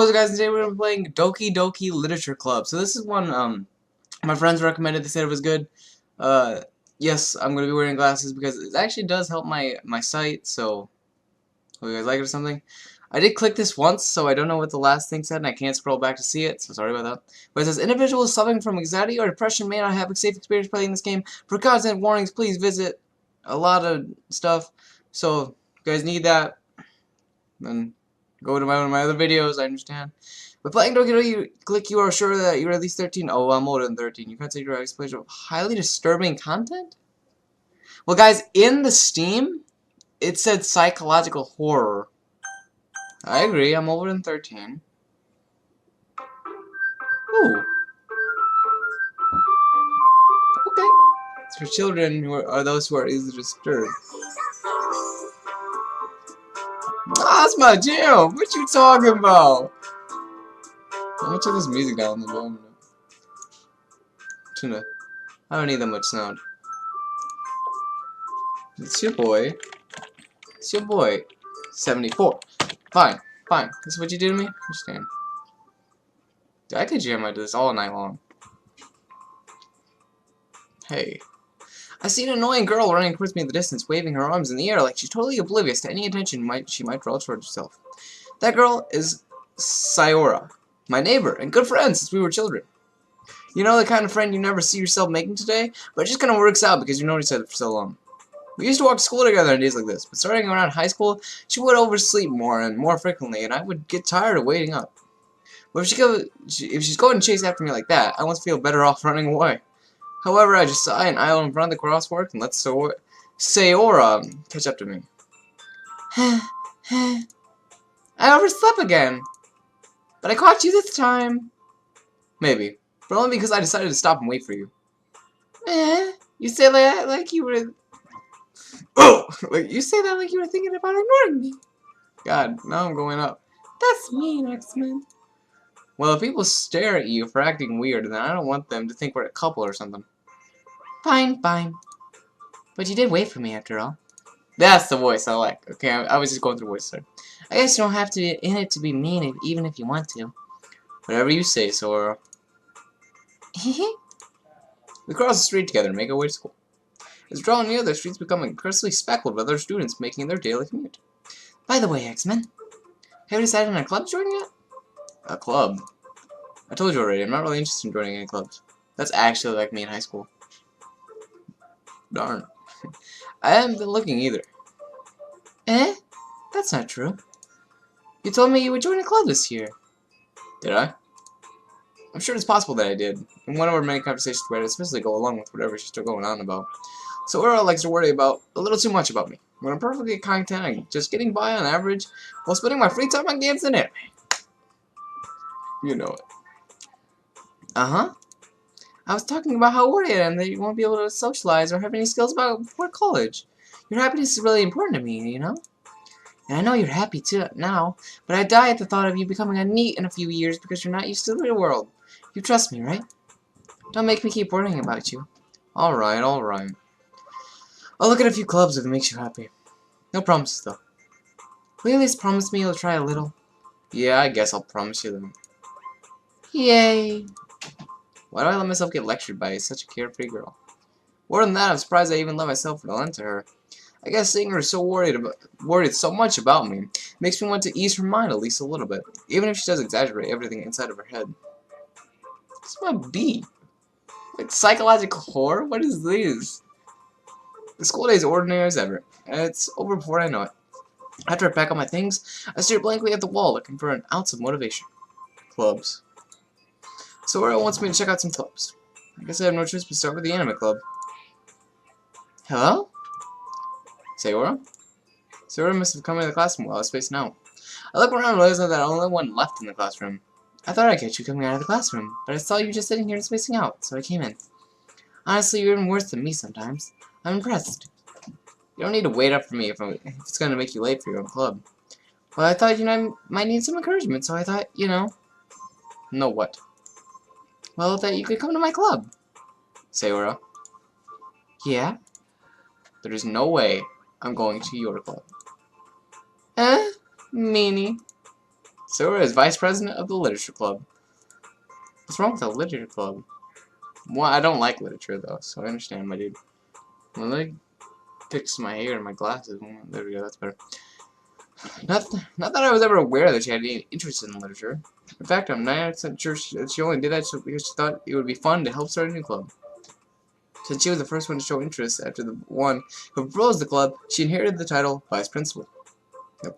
What's up, guys? Today we're gonna be playing Doki Literature Club. So this is one my friends recommended. They said it was good. Uh yes, I'm gonna be wearing glasses because it actually does help my sight. So hope you guys like it or something. I did click this once, so I don't know what the last thing said, and I can't scroll back to see it. So sorry about that. But it says individuals suffering from anxiety or depression may not have a safe experience playing this game. For content warnings, please visit a lot of stuff. So if you guys need that, then go to one of my other videos. I understand. But playing Doki you click you are sure that you're at least 13. Oh, I'm older than 13. You can't say your explanation of highly disturbing content? Well, guys, in the Steam, it said psychological horror. I agree. I'm older than 13. Ooh. Okay. It's for children who are those who are easily disturbed. Ah, that's my jam. What you talking about? I'm gonna turn this music down a little bit. Tuna. I don't need that much sound. It's your boy. It's your boy. 74. Fine. Fine. This is what you do to me? Understand. I could jam like this all night long. Hey. I see an annoying girl running towards me in the distance, waving her arms in the air like she's totally oblivious to any attention she might draw towards herself. That girl is Sayora, my neighbor and good friend since we were children. You know the kind of friend you never see yourself making today, but it just kind of works out because you've known each other for so long. We used to walk to school together on days like this, but starting around high school, she would oversleep more and more frequently, and I would get tired of waiting up. But if she's going to chase after me like that, I must feel better off running away. However, I just sigh and idle in front of the crosswalk and let Sayora catch up to me. I overslept again, but I caught you this time. Maybe, but only because I decided to stop and wait for you. You say that like you were... Oh! Like, you say that like you were thinking about ignoring me. God, now I'm going up. That's mean, X-Men. Well, if people stare at you for acting weird, then I don't want them to think we're a couple or something. Fine, fine. But you did wait for me after all. That's the voice I like. Okay, I was just going through voice there. I guess you don't have to be in it to be mean, even if you want to. Whatever you say, Sora. We cross the street together and make our way to school. As we draw near, the streets become increasingly speckled with other students making their daily commute. By the way, X-Men, have you decided on a club to join yet? A club? I told you already, I'm not really interested in joining any clubs. That's actually like me in high school. Darn. I haven't been looking either. That's not true. You told me you would join a club this year. Did I? I'm sure it's possible that I did. In one of our many conversations we had, especially go along with whatever she's still going on about. So Ura likes to worry about a little too much about me. When I'm perfectly content and just getting by on average, while spending my free time on games and anime. You know it. Uh-huh. I was talking about how worried I am that you won't be able to socialize or have any skills before college. Your happiness is really important to me, you know? And I know you're happy too now, but I die at the thought of you becoming a NEET in a few years because you're not used to the real world. You trust me, right? Don't make me keep worrying about you. Alright, alright. I'll look at a few clubs if it makes you happy. No promises, though. Will you at least promise me you'll try a little? Yeah, I guess I'll promise you that. Yay! Why do I let myself get lectured by such a carefree girl? More than that, I'm surprised I even let myself relent to her. I guess seeing her so worried so much about me makes me want to ease her mind at least a little bit, even if she does exaggerate everything inside of her head. What's my B? Like psychological horror? What is this? The school day is ordinary as ever, and it's over before I know it. After I pack up my things, I stare blankly at the wall looking for an ounce of motivation. Clubs. Sora wants me to check out some clubs. I guess I have no choice but start with the anime club. Hello? Sayora? Sayora must have come into the classroom while I was spacing out. I look around and realize that I'm the only one left in the classroom. I thought I'd catch you coming out of the classroom, but I saw you just sitting here and spacing out, so I came in. Honestly, you're even worse than me sometimes. I'm impressed. You don't need to wait up for me if it's going to make you late for your own club. Well, I thought, might need some encouragement, so I thought, No what? Well, that you could come to my club. Sayora. Yeah? There is no way I'm going to your club. Meanie. Sayora is vice president of the literature club. What's wrong with the literature club? Well, I don't like literature though, so I understand, my dude. Well, let me fix my hair and my glasses. There we go, that's better. Not that I was ever aware that she had any interest in literature. In fact, I'm 99% sure she only did that because she thought it would be fun to help start a new club. Since she was the first one to show interest after the one who proposed the club, she inherited the title Vice Principal. No,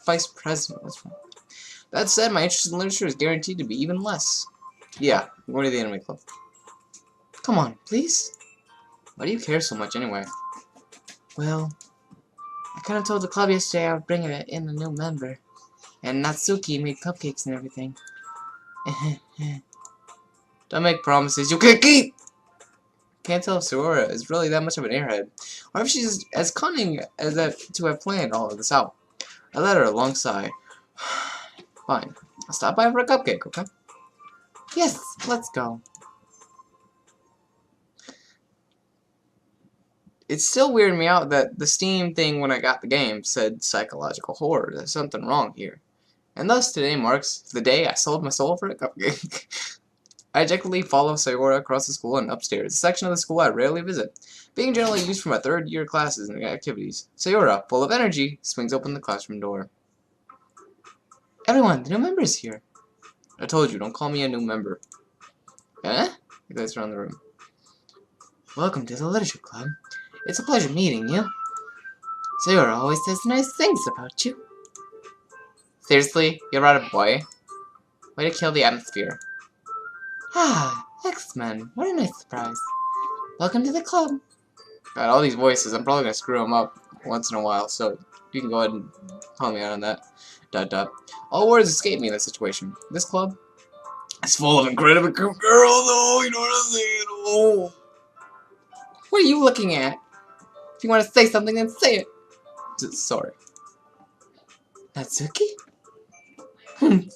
Vice President, what's wrong? That said, my interest in literature is guaranteed to be even less. Yeah, I'm going to the anime club. Come on, please? Why do you care so much anyway? Well, I kind of told the club yesterday I would bring in a new member. And Natsuki made cupcakes and everything. Don't make promises you can't keep! Can't tell if Sayora is really that much of an airhead, or if she's as cunning as that to have planned all of this out. I let her a long sigh. Fine. I'll stop by for a cupcake, okay? Yes, let's go. It still weirded me out that the Steam thing when I got the game said psychological horror. There's something wrong here. And thus, today marks the day I sold my soul for a cupcake. I ejectedly follow Sayora across the school and upstairs, a section of the school I rarely visit, being generally used for my third-year classes and activities. Sayora, full of energy, swings open the classroom door. Everyone, the new member is here. I told you, don't call me a new member. Eh? I glance around the room. Welcome to the literature club. It's a pleasure meeting you. Sayora always says nice things about you. Seriously? You're right, boy. Way to kill the atmosphere. Ah, X-Men. What a nice surprise. Welcome to the club. God, all these voices, I'm probably going to screw them up once in a while, so you can go ahead and call me out on that. ... All words escape me in this situation. This club is full of incredibly cute girls, oh, you know what I'm saying? Oh. What are you looking at? If you want to say something, then say it. Sorry. Natsuki? The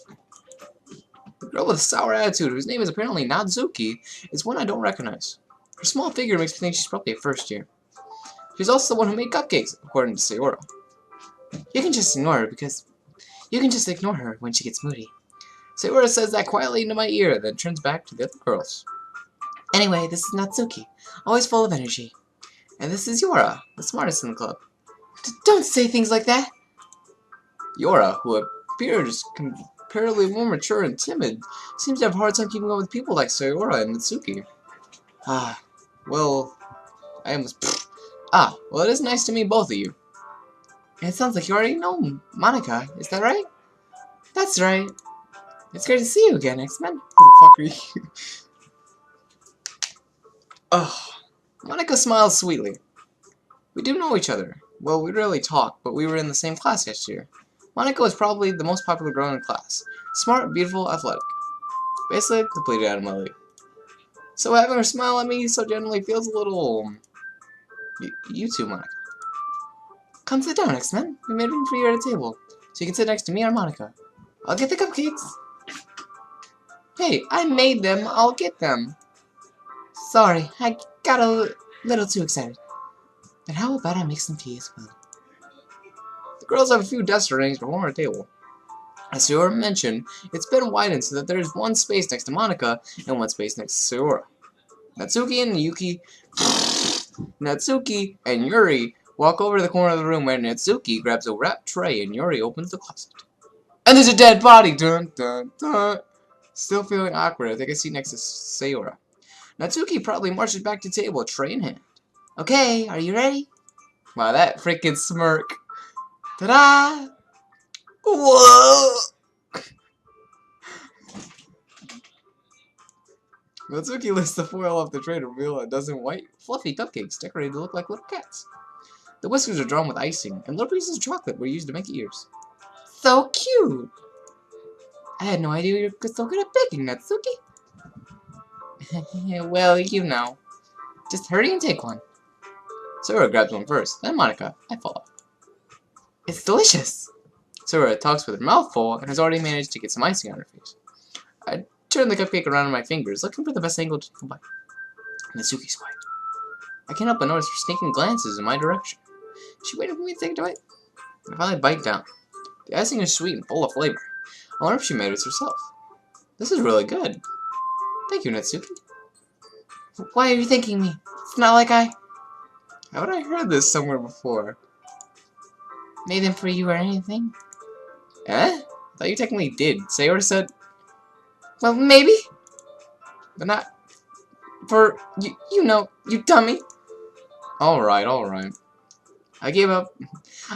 girl with a sour attitude, whose name is apparently Natsuki, is one I don't recognize. Her small figure makes me think she's probably a first year. She's also the one who made cupcakes, according to Sayora. You can just ignore her when she gets moody. Sayora says that quietly into my ear, then turns back to the other girls. Anyway, this is Natsuki, always full of energy. And this is Yora, the smartest in the club. Don't say things like that! Yora, who appears comparatively more mature and timid, seems to have a hard time keeping up with people like Sayora and Natsuki. Well, it is nice to meet both of you. It sounds like you already know Monica, is that right? That's right. It's great to see you again, X-Men. Who the fuck are you? Monica smiles sweetly. We do know each other. Well, we rarely talk, but we were in the same class yesterday. Monica was probably the most popular girl in class. Smart, beautiful, athletic. Basically, completed out of my league. So having her smile at me so gently feels a little... You too, Monica. Come sit down, X-Men. We made room for you at a table, so you can sit next to me or Monica. I'll get the cupcakes. Hey, I made them. I'll get them. Sorry, I got a little too excited. And how about I make some tea as well? The girls have a few desks arranged before our table. As Sayora mentioned, it's been widened so that there is one space next to Monica and one space next to Sayora. Natsuki and Yuri walk over to the corner of the room where Natsuki grabs a wrapped tray and Yuri opens the closet. And there's a dead body! Dun dun dun! Still feeling awkward, I take a seat next to Sayora. Natsuki proudly marches back to the table, tray in hand. Okay, are you ready? Wow, that freaking smirk. Ta-da! Whoa! Natsuki lifts the foil off the tray to reveal a dozen white, fluffy cupcakes decorated to look like little cats. The whiskers are drawn with icing, and little pieces of chocolate were used to make ears. So cute! I had no idea you were so good at baking, Natsuki. Well, you know. Just hurry and take one. Sayora grabs one first, then Monica. I follow. It's delicious! Sayora talks with her mouth full and has already managed to get some icing on her face. I turn the cupcake around in my fingers, looking for the best angle to bite. Natsuki's quiet. I can't help but notice her sneaking glances in my direction. She waited for me to take a bite. I finally bite down. The icing is sweet and full of flavor. I wonder if she made it herself. This is really good. Thank you, Natsuki. Why are you thanking me? It's not like I... Haven't I heard this somewhere before? Made them for you or anything? Eh? I thought you technically did. Sayori said... Well, maybe. But not... For... You know, you dummy. Alright, alright. I gave up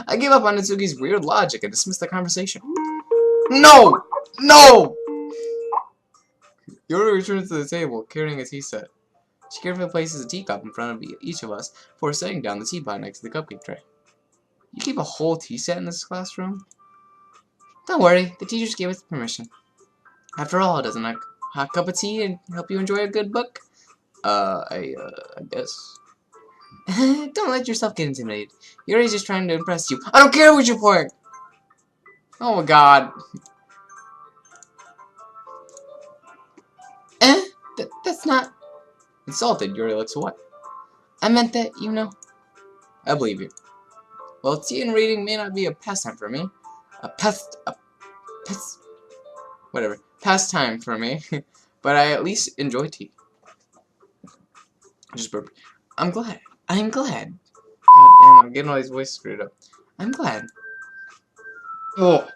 on Natsuki's weird logic and dismissed the conversation. No! No! Yori returns to the table, carrying a tea set. She carefully places a teacup in front of each of us before setting down the teapot next to the cupcake tray. You keep a whole tea set in this classroom? Don't worry, the teachers gave us permission. After all, doesn't a hot cup of tea and help you enjoy a good book? I guess. Don't let yourself get intimidated. Yuri's just trying to impress you. I don't care what you're pouring! Oh my god. That's not... Insulted, Yuri looks away. I meant that, you know. I believe you. Well, tea and reading may not be a pastime for me. Whatever. Pastime for me. But I at least enjoy tea. Just burped. I'm glad. God damn, I'm getting all these voices screwed up. I'm glad. Oh.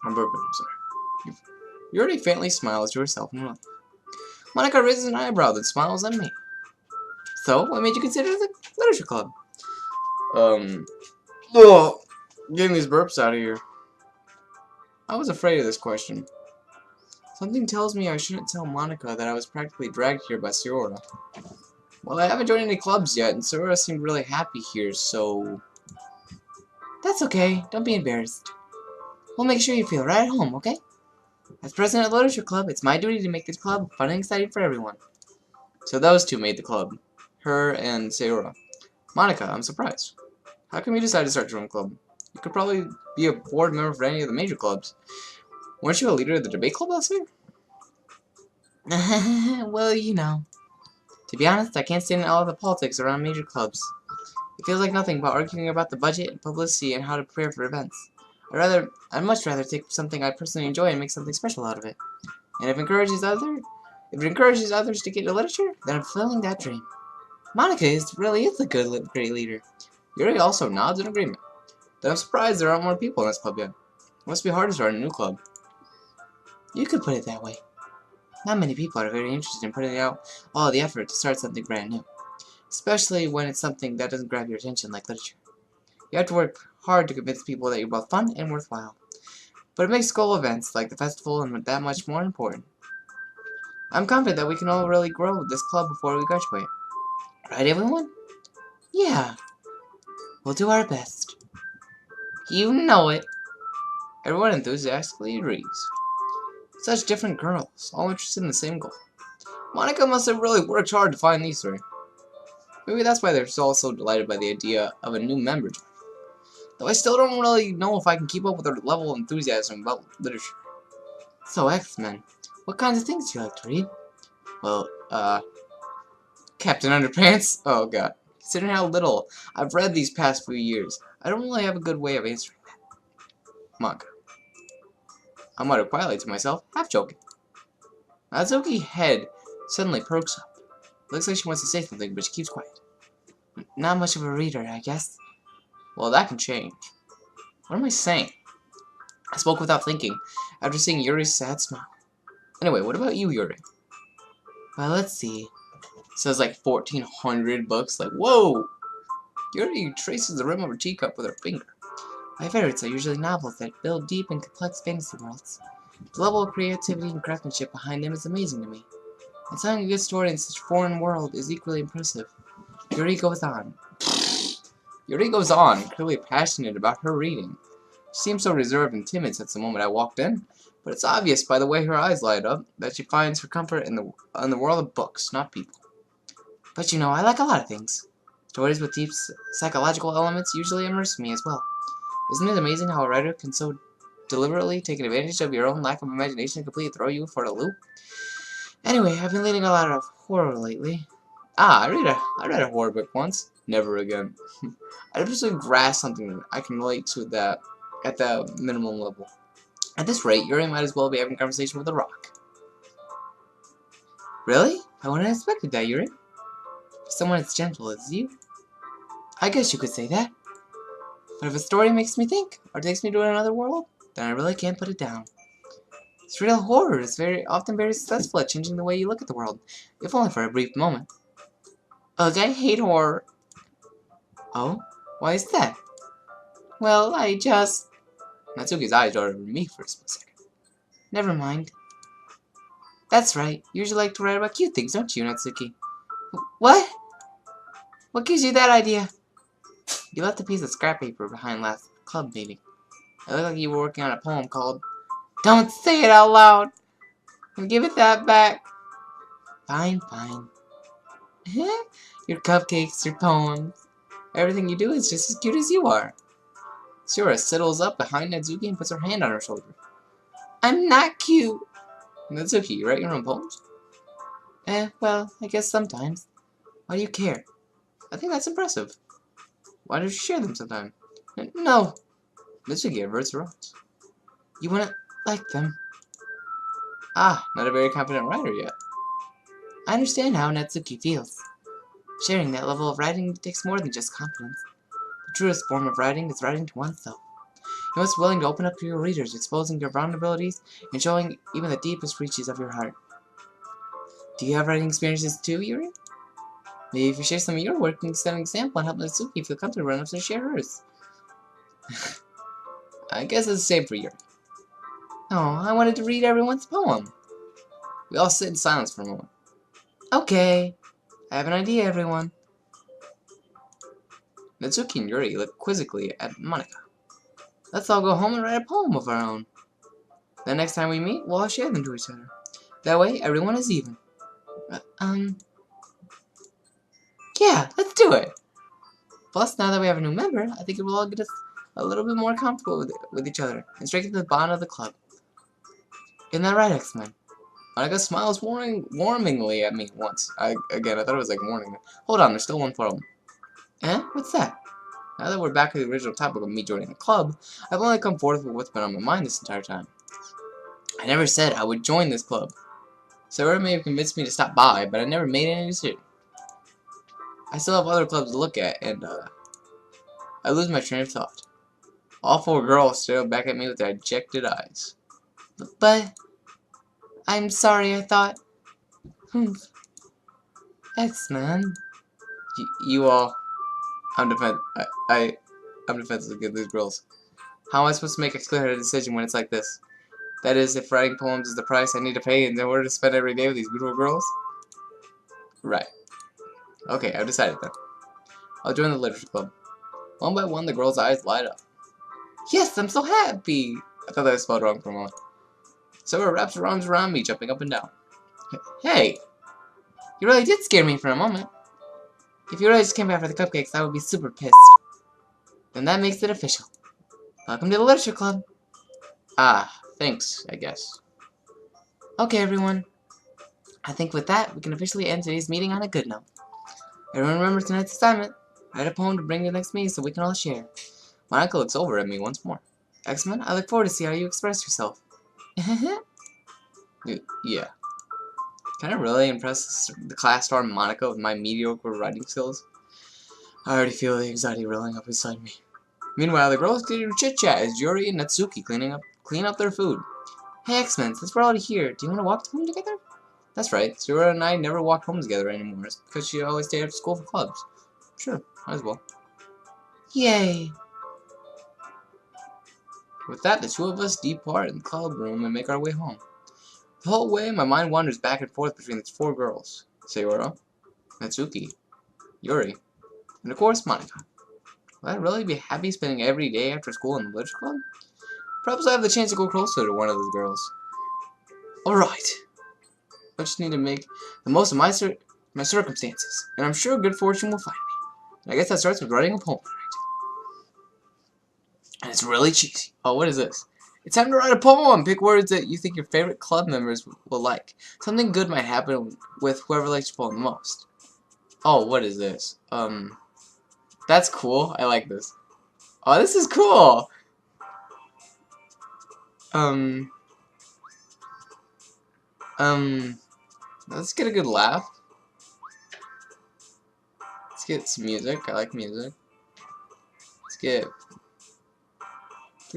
I'm burping, I'm sorry. Yuri faintly smiles to herself and Monica. Monica raises an eyebrow, then smiles at me. So, what made you consider the literature club? Getting these burps out of here. I was afraid of this question. Something tells me I shouldn't tell Monica that I was practically dragged here by Sayori. Well, I haven't joined any clubs yet, and Sayori seemed really happy here, so... That's okay. Don't be embarrassed. We'll make sure you feel right at home, okay? As president of the Literature Club, it's my duty to make this club fun and exciting for everyone. So those two made the club. Her and Sayori. Monica, I'm surprised. How come you decided to start your own club? You could probably be a board member for any of the major clubs. Weren't you a leader of the debate club last year? Well, you know. To be honest, I can't stand all of the politics around major clubs. It feels like nothing but arguing about the budget and publicity and how to prepare for events. I'd much rather take something I personally enjoy and make something special out of it. And if it encourages others to get into literature, then I'm fulfilling that dream. Monica really is a great leader. Yuri also nods in agreement. Then I'm surprised there aren't more people in this club yet. It must be hard to start a new club. You could put it that way. Not many people are very interested in putting out all the effort to start something brand new. Especially when it's something that doesn't grab your attention like literature. You have to work hard to convince people that you're both fun and worthwhile. But it makes school events like the festival and that much more important. I'm confident that we can all really grow this club before we graduate. Right, everyone? Yeah. We'll do our best. You know it. Everyone enthusiastically agrees. Such different girls, all interested in the same goal. Monica must have really worked hard to find these three. Maybe that's why they're all so delighted by the idea of a new member joining. Though I still don't really know if I can keep up with their level of enthusiasm about literature. So, X-Men, what kinds of things do you like to read? Well, Captain Underpants? Oh god. Considering how little I've read these past few years, I don't really have a good way of answering that. Manga. I muttered quietly to myself, half joking. Natsuki's head suddenly perks up. Looks like she wants to say something, but she keeps quiet. Not much of a reader, I guess. Well, that can change. What am I saying? I spoke without thinking, after seeing Yuri's sad smile. Anyway, what about you, Yuri? Well, let's see. It says like 1,400 books. Like, whoa! Yuri traces the rim of her teacup with her finger. My favorites are usually novels that build deep and complex fantasy worlds. The level of creativity and craftsmanship behind them is amazing to me. And telling a good story in such a foreign world is equally impressive. Yuri goes on. Yuri goes on, clearly passionate about her reading. She seems so reserved and timid since the moment I walked in, but it's obvious by the way her eyes light up that she finds her comfort in the world of books, not people. But you know, I like a lot of things. Stories with deep psychological elements usually immerse me as well. Isn't it amazing how a writer can so deliberately take advantage of your own lack of imagination and completely throw you for a loop? Anyway, I've been reading a lot of horror lately. I read a horror book once. Never again. I just grasp something I can relate to that at the minimum level. At this rate, Yuri might as well be having a conversation with a rock. Really? I wouldn't have expected that, Yuri. For someone as gentle as you. I guess you could say that. But if a story makes me think, or takes me to another world, then I really can't put it down. Surreal horror is often very successful at changing the way you look at the world, if only for a brief moment. Ugh, I hate horror. Oh? Why is that? Well, I just... Natsuki's eyes darted over me for a split second. Never mind. That's right. You usually like to write about cute things, don't you, Natsuki? What? What gives you that idea? You left a piece of scrap paper behind last club meeting. It looked like you were working on a poem called... Don't say it out loud! And give it that back. Fine, fine. Your cupcakes, your poems. Everything you do is just as cute as you are. Shura settles up behind Natsuki and puts her hand on her shoulder. I'm not cute. Natsuki, you write your own poems? Well, I guess sometimes. Why do you care? I think that's impressive. Why don't you share them sometime? No. Natsuki averts her eyes. You wouldn't like them. Ah, not a very confident writer yet. I understand how Natsuki feels. Sharing that level of writing takes more than just confidence. The truest form of writing is writing to oneself. You're most willing to open up to your readers, exposing your vulnerabilities and showing even the deepest reaches of your heart. Do you have writing experiences too, Yuri? Maybe if you share some of your work, you can set an example and help Natsuki feel comfortable enough to share hers. I guess it's the same for Yuri. Oh, I wanted to read everyone's poem. We all sit in silence for a moment. Okay, I have an idea, everyone. Natsuki and Yuri look quizzically at Monika. Let's all go home and write a poem of our own. The next time we meet, we'll all share them to each other. That way, everyone is even. Yeah, let's do it! Plus, now that we have a new member, I think it will all get us a little bit more comfortable with each other and strengthen the bond of the club. Isn't that right, X-Men? Monika smiles warmingly at me once. I thought it was like warning. Hold on, there's still one problem. What's that? Now that we're back to the original topic of me joining the club, I've only come forth with what's been on my mind this entire time. I never said I would join this club. Sarah may have convinced me to stop by, but I never made any decision. I still have other clubs to look at, and, I lose my train of thought. All four girls stare back at me with their dejected eyes. But... I'm sorry, I thought... X-Men... You all... I'm defensive against these girls. How am I supposed to make a clear decision when it's like this? That is, if writing poems is the price I need to pay in order to spend every day with these beautiful girls? Right. Okay, I've decided then. I'll join the literature club. One by one, the girls' eyes light up. Yes, I'm so happy! I thought that was spelled wrong for a moment. Sarah wraps her arms around me, jumping up and down. Hey! You really did scare me for a moment. If you really just came back for the cupcakes, I would be super pissed. Then that makes it official. Welcome to the literature club. Ah, thanks, I guess. Okay, everyone. I think with that, we can officially end today's meeting on a good note. Everyone remember tonight's assignment. Write a poem to bring to the next meeting so we can all share. My uncle looks over at me once more. X-Men, I look forward to see how you express yourself. Yeah. Can I really impress the class star Monika with my mediocre writing skills? I already feel the anxiety rolling up inside me. Meanwhile, the girls continue to chit-chat as Yuri and Natsuki clean up their food. Hey X-Men, since we're already here, do you want to walk home together? That's right, Sarah and I never walk home together anymore, because she always stayed after school for clubs. Sure, might as well. Yay! With that, the two of us depart in the club room and make our way home. The whole way, my mind wanders back and forth between the four girls. Sayora, Natsuki, Yuri, and of course, Monika. Will I really be happy spending every day after school in the literature club? Perhaps I have the chance to go closer to one of those girls. Alright. I just need to make the most of my circumstances, and I'm sure good fortune will find me. And I guess that starts with writing a poem tonight. And it's really cheesy. Oh, what is this? It's time to write a poem! Pick words that you think your favorite club members will like. Something good might happen with whoever likes your poem the most. Oh, what is this? That's cool. I like this. Oh, this is cool! Um, let's get a good laugh. Let's get some music. I like music. Let's get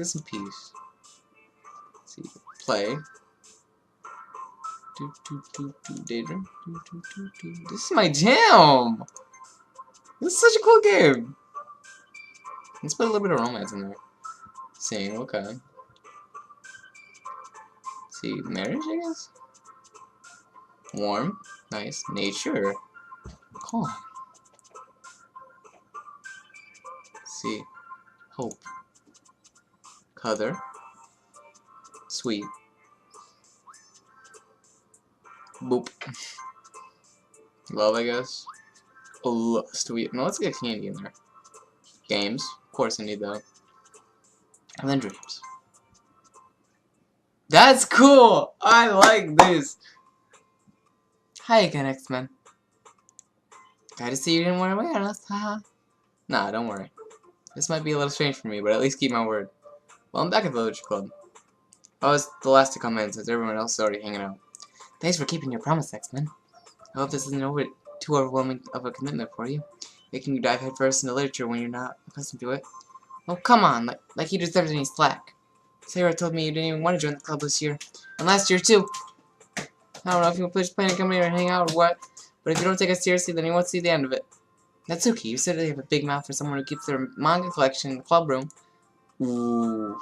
some peace. Let's see. Play. Daydream. This is my jam! This is such a cool game! Let's put a little bit of romance in there. Sing, okay. Let's see, marriage, I guess? Warm. Nice. Nature. Calm. Let's see. Hope. Color. Sweet. Boop. Love, I guess. Oh, sweet. No, let's get candy in there. Games. Of course I need that. And then dreams. That's cool! I like this! Hi again, X-Men. Glad to see you didn't want to wait on us, haha. Nah, don't worry. This might be a little strange for me, but at least keep my word. Well, I'm back at the Literature Club. I was the last to come in since everyone else is already hanging out. Thanks for keeping your promise, X-Men. I hope this isn't too overwhelming of a commitment for you, making you dive headfirst into literature when you're not accustomed to it. Oh, come on, like you deserve any slack. Sarah told me you didn't even want to join the club this year, and last year too. I don't know if you'll just plan to come here and hang out or what, but if you don't take us seriously, then you won't see the end of it. Natsuki, you said they have a big mouth for someone who keeps their manga collection in the club room. Ooh.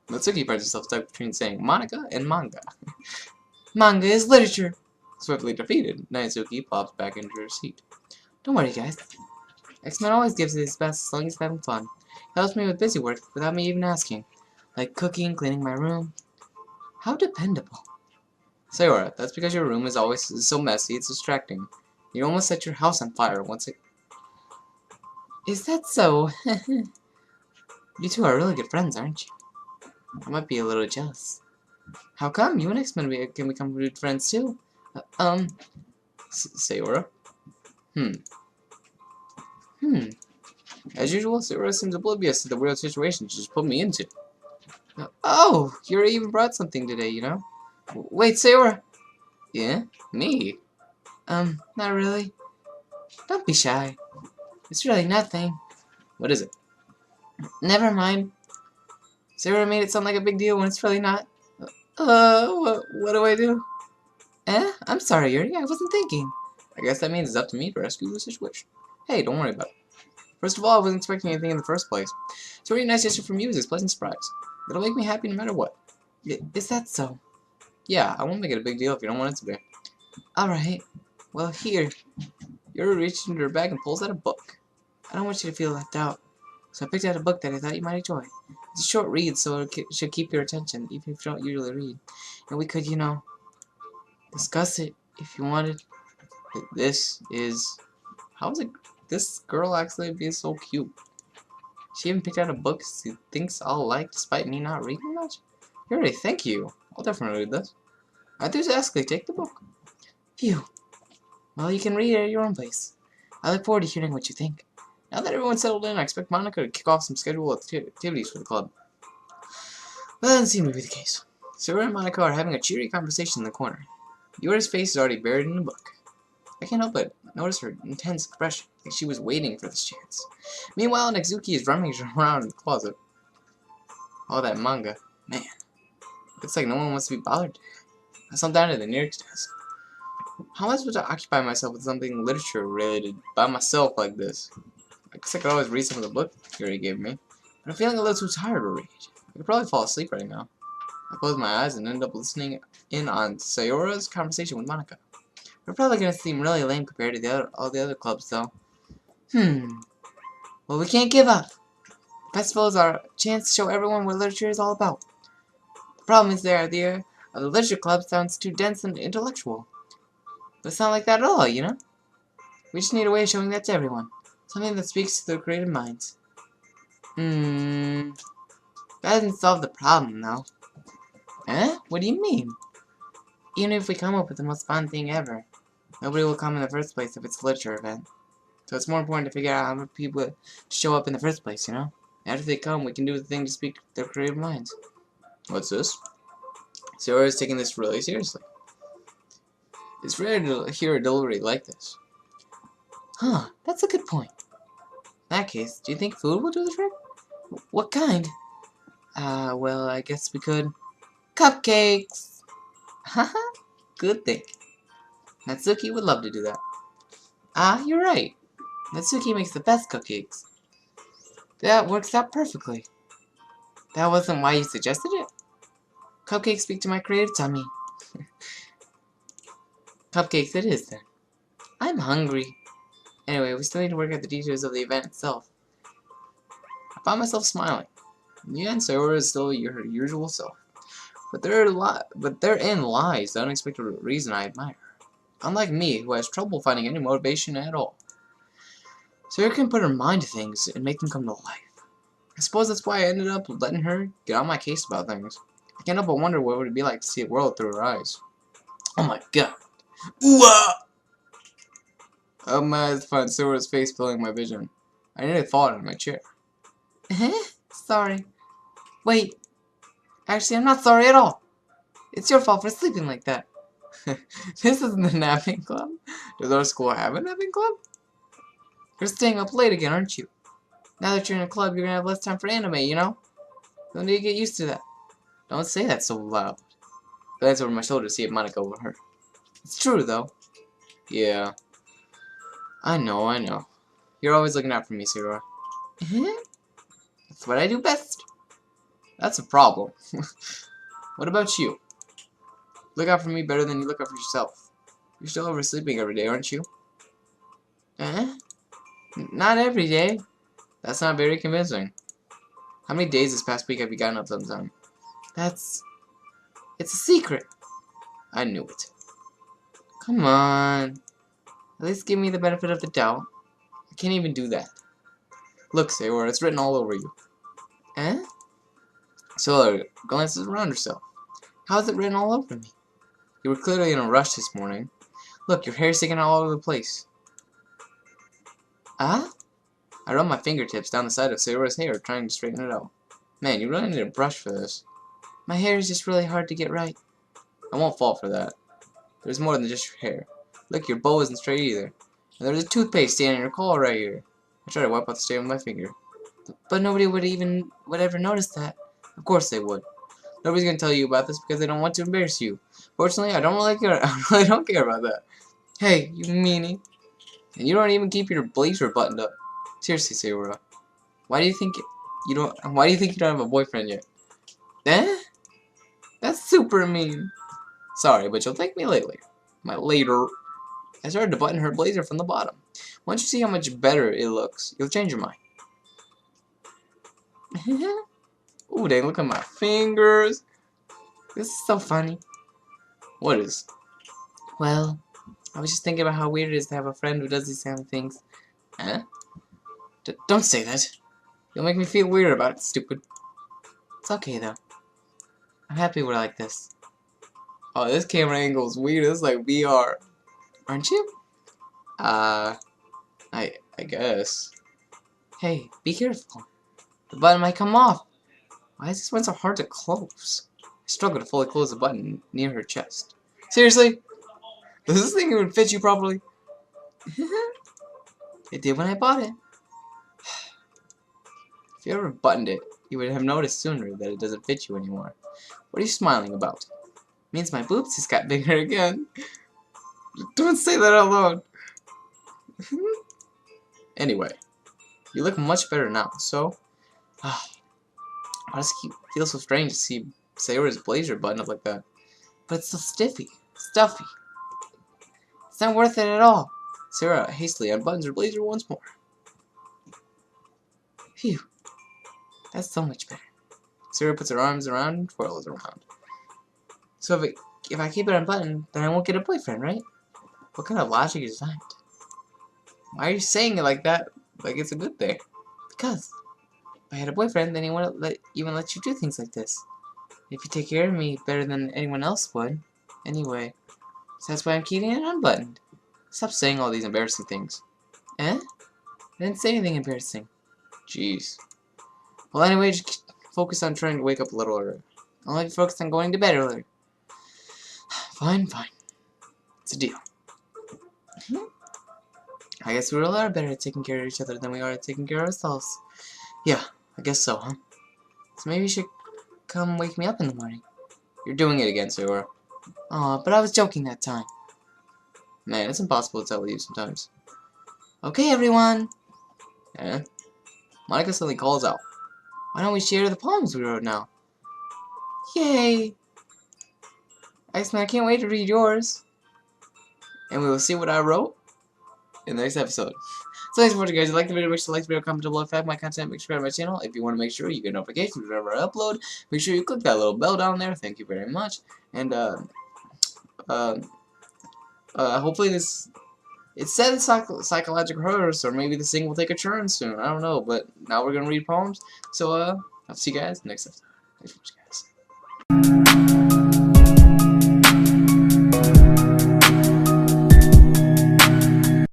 Natsuki finds herself stuck between saying Monica and manga. Manga is literature. Swiftly defeated, Natsuki plops back into her seat. Don't worry, guys. X-Men always gives it his best as long as he's having fun. He helps me with busy work without me even asking. Like cooking, cleaning my room. How dependable. Sayora, that's because your room is always so messy it's distracting. You almost set your house on fire once it... Is that so? You two are really good friends, aren't you? I might be a little jealous. How come? You and X-Men can become good friends too. Sayora? As usual, Sayora seems oblivious to the weird situation she just put me into. Oh, you even brought something today, you know? Wait, Sayora! Yeah? Me? Not really. Don't be shy. It's really nothing. What is it? Never mind. Sayora made it sound like a big deal when it's really not. What do I do? I'm sorry, Yuri. I wasn't thinking. I guess that means it's up to me to rescue the situation. Hey, don't worry about it. First of all, I wasn't expecting anything in the first place. So really nice gesture from you is a pleasant surprise. It'll make me happy no matter what. Is that so? Yeah, I won't make it a big deal if you don't want it to be. Alright. Well, here. Yuri reaches into her bag and pulls out a book. I don't want you to feel left out. So I picked out a book that I thought you might enjoy. It's a short read, so it should keep your attention, even if you don't usually read. And we could, you know, discuss it if you wanted. This is... How is it... This girl actually being so cute. She even picked out a book she thinks I'll like, despite me not reading much. Yuri, thank you. I'll definitely read this. I enthusiastically take the book. Phew. Well, you can read it at your own pace. I look forward to hearing what you think. Now that everyone's settled in, I expect Monica to kick off some scheduled activities for the club. But that doesn't seem to be the case. Sarah and Monica are having a cheery conversation in the corner. Yuri's face is already buried in the book. I can't help but notice her intense expression, like she was waiting for this chance. Meanwhile, Natsuki is rummaging around in the closet. All that manga. Man. Looks like no one wants to be bothered. I slumped down to the nearest desk. How am I supposed to occupy myself with something literature related by myself like this? I guess I could always read some of the book Yuri gave me, but I'm feeling a little too tired to read. I could probably fall asleep right now. I close my eyes and end up listening in on Sayora's conversation with Monica. We're probably gonna seem really lame compared to all the other clubs, though. Well, we can't give up. The festival is our chance to show everyone what literature is all about. The problem is the idea of the literature club sounds too dense and intellectual. But it's not like that at all, you know? We just need a way of showing that to everyone. Something that speaks to their creative minds. That doesn't solve the problem, though. What do you mean? Even if we come up with the most fun thing ever, nobody will come in the first place if it's a literature event. So it's more important to figure out how many people show up in the first place, you know? After they come, we can do the thing to speak to their creative minds. What's this? Sarah is taking this really seriously. It's rare to hear a delivery like this. Huh, that's a good point. In that case, do you think food will do the trick? What kind? Well, I guess we could... Cupcakes! Haha, good thing. Natsuki would love to do that. You're right. Natsuki makes the best cupcakes. That works out perfectly. That wasn't why you suggested it? Cupcakes speak to my creative tummy. Cupcakes it is, then. I'm hungry. Anyway, we still need to work out the details of the event itself. I found myself smiling. Yeah, and Sayora is still her usual self. But therein lies the unexpected reason I admire her. Unlike me, who has trouble finding any motivation at all. Sayora can put her mind to things and make them come to life. I suppose that's why I ended up letting her get on my case about things. I can't help but wonder what it would be like to see a world through her eyes. Oh my god. Ooh-ah! Oh my, it's fun. Sayura's face filling my vision. I nearly fell out of my chair. Sorry. Wait. Actually, I'm not sorry at all. It's your fault for sleeping like that. This isn't the napping club. Does our school have a napping club? You're staying up late again, aren't you? Now that you're in a club, you're gonna have less time for anime, you know? You'll need to get used to that. Don't say that so loud. Glance over my shoulder to see if Monica overheard. It's true, though. Yeah. I know. You're always looking out for me, Sayora. That's what I do best. That's a problem. What about you? Look out for me better than you look out for yourself. You're still oversleeping every day, aren't you? Not every day. That's not very convincing. How many days this past week have you gotten up sometime? It's a secret. I knew it. Come on. At least give me the benefit of the doubt. I can't even do that. Look, Sayora, it's written all over you. Sayora glances around herself. How is it written all over me? You were clearly in a rush this morning. Look, your hair's sticking all over the place. I run my fingertips down the side of Sayora's hair, trying to straighten it out. Man, you really need a brush for this. My hair is just really hard to get right. I won't fall for that. There's more than just your hair. Look, your bow isn't straight either. And there's a toothpaste stain on your collar right here. I try to wipe out the stain with my finger. But nobody would ever notice that. Of course they would. Nobody's gonna tell you about this because they don't want to embarrass you. Fortunately, I don't really care. I really don't care about that. Hey, you meanie. And you don't even keep your blazer buttoned up. Seriously, Sayora. Why do you think you don't have a boyfriend yet? That's super mean. Sorry, but you'll thank me later. Later. I started to button her blazer from the bottom. Once you see how much better it looks, you'll change your mind. Ooh, dang, look at my fingers. This is so funny. What is? Well, I was just thinking about how weird it is to have a friend who does these kind of things. Don't say that. You'll make me feel weird about it, stupid. It's okay, though. I'm happy we're like this. Oh, this camera angle is weird. It's like VR. Aren't you? I guess. Hey, be careful. The button might come off. Why is this one so hard to close? I struggle to fully close the button near her chest. Seriously? Does this thing even fit you properly? It did when I bought it. If you ever buttoned it, you would have noticed sooner that it doesn't fit you anymore. What are you smiling about? It means my boobs just got bigger again. Don't say that out loud. Anyway, you look much better now, so... I just feel so strange to see Sayora's blazer buttoned up like that. But it's so stuffy. It's not worth it at all. Sayora hastily unbuttons her blazer once more. Phew. That's so much better. Sayora puts her arms around and twirls around. So if I keep it unbuttoned, then I won't get a boyfriend, right? What kind of logic is that? Why are you saying it like that? Like it's a good thing? Because if I had a boyfriend, then he wouldn't even let you do things like this. If you take care of me better than anyone else would. Anyway, so that's why I'm keeping it unbuttoned. Stop saying all these embarrassing things. I didn't say anything embarrassing. Jeez. Well, anyway, just focus on trying to wake up a little earlier. I'll have you focused on going to bed earlier. Fine, fine. It's a deal. I guess we really are better at taking care of each other than we are at taking care of ourselves. Yeah, I guess so, huh? So maybe you should come wake me up in the morning. You're doing it again, Sora. Aw, but I was joking that time. Man, it's impossible to tell you sometimes. Okay, everyone. Yeah. Monica suddenly calls out. Why don't we share the poems we wrote now? Yay! X-Men, I can't wait to read yours. And we will see what I wrote in the next episode. So thanks for watching, guys. If you liked the video, make sure to like the video, comment below, if you like my content, make sure to subscribe to my channel. If you want to make sure you get notifications whenever I upload, make sure you click that little bell down there. Thank you very much. And hopefully this, it said psychological horrors, or maybe this thing will take a turn soon. I don't know, but now we're gonna read poems. So I'll see you guys next episode. Thanks for watching, guys.